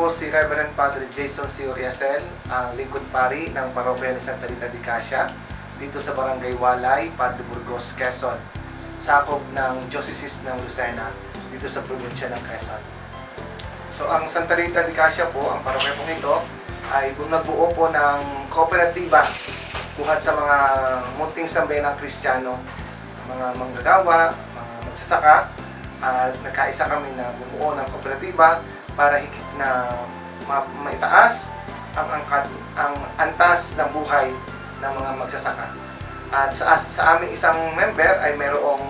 po si Reverend Padre Jason C. Uriasel, ang lingkod pari ng Parokya ni Santa Rita de Casia, dito sa Barangay Walay, Padre Burgos, Quezon, sakop ng Diocese ng Lucena, dito sa probinsya ng Quezon. So ang Santa Rita de Casia po, ang parokya pong ito, ay nagbuo po ng kooperatiba buhat sa mga munting sambayanang Kristiyano, mga manggagawa, mga magsasaka, at nagkaisa kami na bumuo ng kooperatiba para higit na maitaas ang antas ng buhay ng mga magsasaka. At sa aming isang member ay mayroong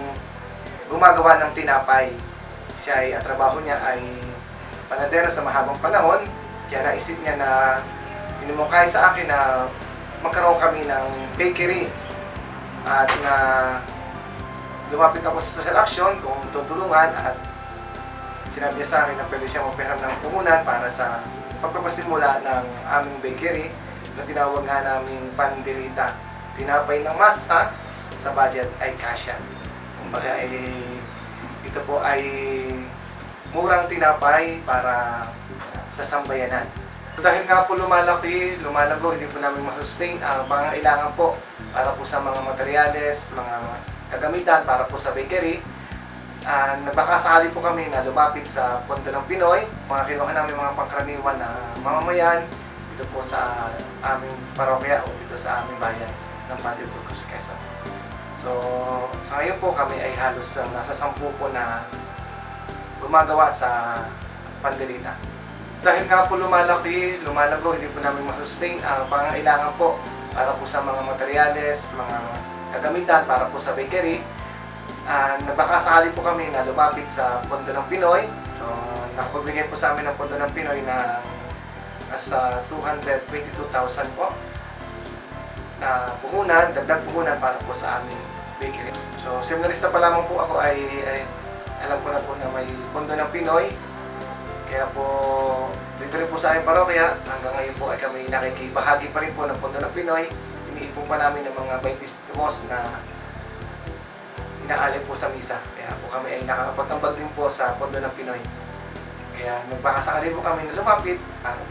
gumagawa ng tinapay. Siya ay, ang trabaho niya ay panadero sa mahabang panahon, kaya naisip niya na inimungkay sa akin na magkaroon kami ng bakery. At na lumapit ako sa social action kung tutulungan, at sinabi niya sa akin na pwede siya magpahiram ng puhunan para sa pagpapasimula ng aming bakery na tinawag nga naming Panderita. Tinapay ng masa sa budget ay kasya. Kumbaga ay ito po ay murang tinapay para sa sambayanan. Dahil nga po lumalago, hindi po namin masustain ang pangangailangan po para po sa mga materyales, mga kagamitan para po sa bakery. Nagbakasakali po kami na lumapit sa Pondo ng Pinoy. Mga kinuha namin mga pangkaraniwan na mamamayan dito po sa aming parokya o dito sa aming bayan ng Padre Burgos, Quezon. So, sa ngayon po kami ay halos nasa 10 po na gumagawa sa Panderita. Dahil nga po lumalago, hindi po namin masustain ang pangangailangan po para po sa mga materyales, mga kagamitan para po sa bakery. Nagbakasakali po kami na lumapit sa Pondo ng Pinoy. So, nakapagbigay po sa amin ng Pondo ng Pinoy na nasa 222,000 po na puhunan, dagdag puhunan para po sa aming bakery. So, seminarista pa lamang po ako ay alam ko na po na may Pondo ng Pinoy. Kaya po, dito rin po sa aming parokya, hanggang ngayon po ay kami nakikibahagi pa rin po ng Pondo ng Pinoy. Iniipon pa namin ng mga 20 timos na inaalay po sa misa. Kaya po kami ay nakakapag-ambag din po sa Pondo ng Pinoy. Kaya nagbakasakali po kami na lumapit para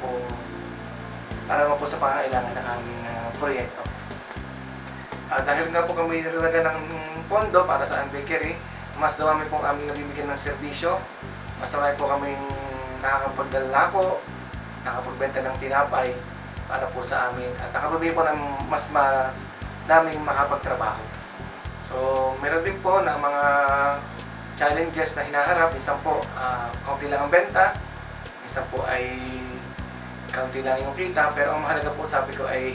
po sa pangangailangan ng aming proyekto. Dahil nga po kami nilalaga ng pondo para sa aming bakery, mas dami pong aming nabibigyan ng serbisyo. Mas marami po kaming nakakapagdalako, nakapagbenta ng tinapay para po sa amin, at nakapabili po ng mas daming makapagtrabaho. So, meron din po na mga challenges na hinaharap. Isang po, kaunti lang ang benta. Isang po ay kaunti lang yung kita. Pero ang mahalaga po, sabi ko, ay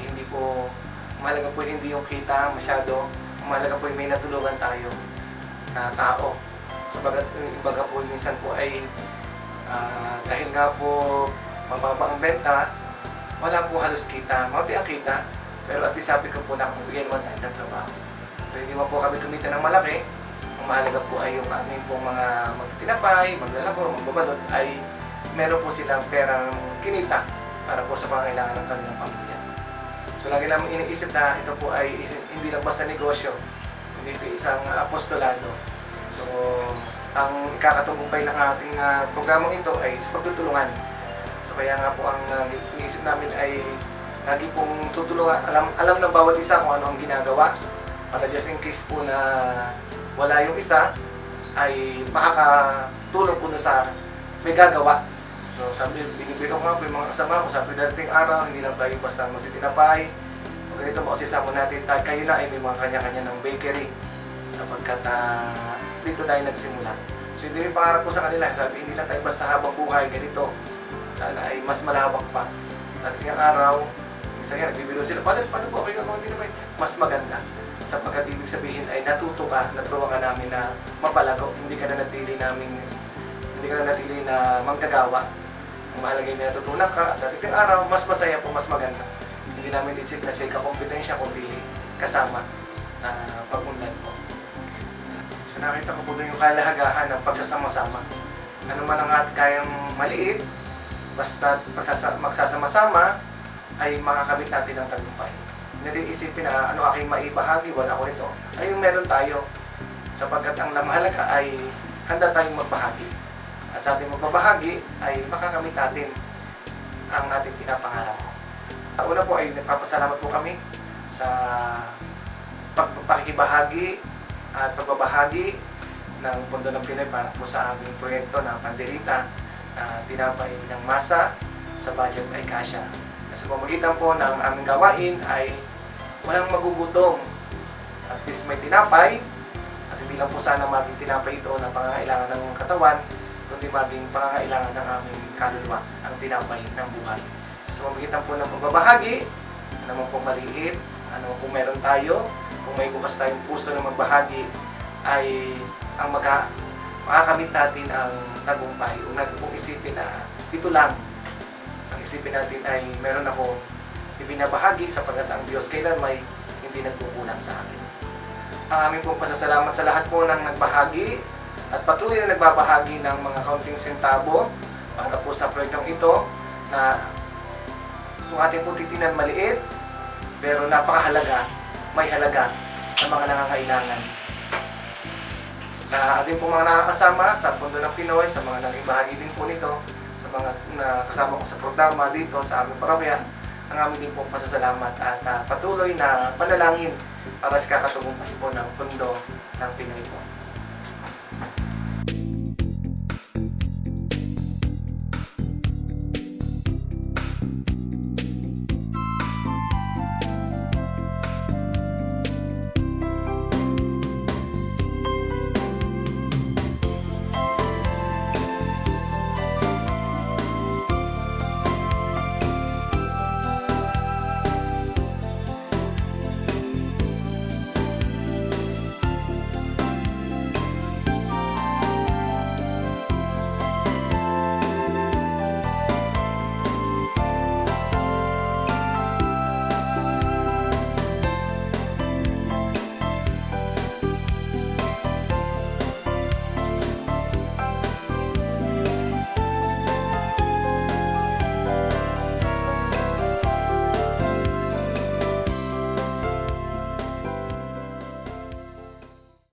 mahalaga po hindi yung kita masyado. Ang mahalaga po ay may natulungan tayo na tao. Sabagat ibaga po minsan po ay dahil nga po mababa ang benta, wala po halos kita. Maunti ang kita, pero at least sabi ko po na magbigay naman tayo ng trabaho. So hindi mo po kami kumita ng malaki. Ang mahalaga po ay yung aming pong mga magtinapay, maglalako, magbabalot ay meron po silang perang kinita para po sa pangangailangan ng kanilang pamilya. So lagi namin iniisip na ito po ay hindi lang basta negosyo, kundi ito isang apostolado. So ang ikakatagumpay ng ating programang ito ay sa pagtutulungan. So kaya nga po ang iniisip namin ay lagi pong tutulungan, alam ng bawat isa kung ano ang ginagawa, para just in case po na wala yung isa, ay makakatulong po sa may gagawa. So sabi, binibiro ko nga po yung mga kasama ko, sabi darating araw, hindi lang tayo basta magtitinapay. Kung ganito mo, sisama natin, kayo na ay may mga kanya-kanya ng bakery, sapagkat dito tayo nagsimula. So hindi rin pangarap ko sa kanila, sabi hindi lang tayo basta habang buhay ganito, sana ay mas malawak pa. Darating ang araw, minsan nga nagbibiro sila, paano po kayo gagawin din naman? Mas maganda. Sapagkat ibig sabihin ay natutuwa ka namin na mapalago, hindi ka na natili na manggagawa. Ang mahalaga yung natutunan ka, at darating araw, mas masaya po, mas maganda. Hindi namin isip na siya kakompetensya, kundi kasama sa pag-unlad po. So nakita ko po doon yung kahalagahan ng pagsasama-sama. Ano man ang kayang maliit, basta magsasama-sama, ay makakamit natin ang tagumpay. Hindi isipin na ano aking maibahagi, wala ko ito. Ay yung meron tayo. Sapagkat ang mahalaga ay handa tayong magbahagi. At sa ating magbabahagi ay makakamit natin ang ating pinapangarap. Una po ay nagpapasalamat po kami sa pakikibahagi at pagbabahagi ng Pundo ng Pinoy para po sa aming proyekto na Panderita na tinapay ng masa sa budget ay kasya. Sa pamamagitan po ng aming gawain ay walang magugutom. At least may tinapay, at hindi lang po sana maging tinapay ito na pangangailangan ng katawan, kundi maging pangangailangan ng aming kaluluwa, ang tinapay ng buhay. Sa pamamagitan po ng pagbabahagi, ano naman pong maliit, ano kung meron tayo, kung may bukas tayong puso na magbahagi, ay ang makakamit natin ang tagumpay. Huwag natin pong isipin na dito lang. Ang isipin natin ay meron ako ibinabahagi sapagkat ang Diyos kailan may hindi nagkukulang sa akin. Ang aming pong pasasalamat sa lahat po ng nagbahagi at patuloy na nagbabahagi ng mga kaunting sentabo para po sa proyektong ito na kung ating po titinan maliit pero napakahalaga, may halaga sa mga nangangailangan. Sa ating po mga nakakasama sa Pundo ng Pinoy, sa mga naging bahagi din po nito, sa mga kasama ko sa programa dito sa aming parokya, ang aming din pong pasasalamat at patuloy na panalangin para sa kakatagumpay po ng Pundo ng Pinoy po.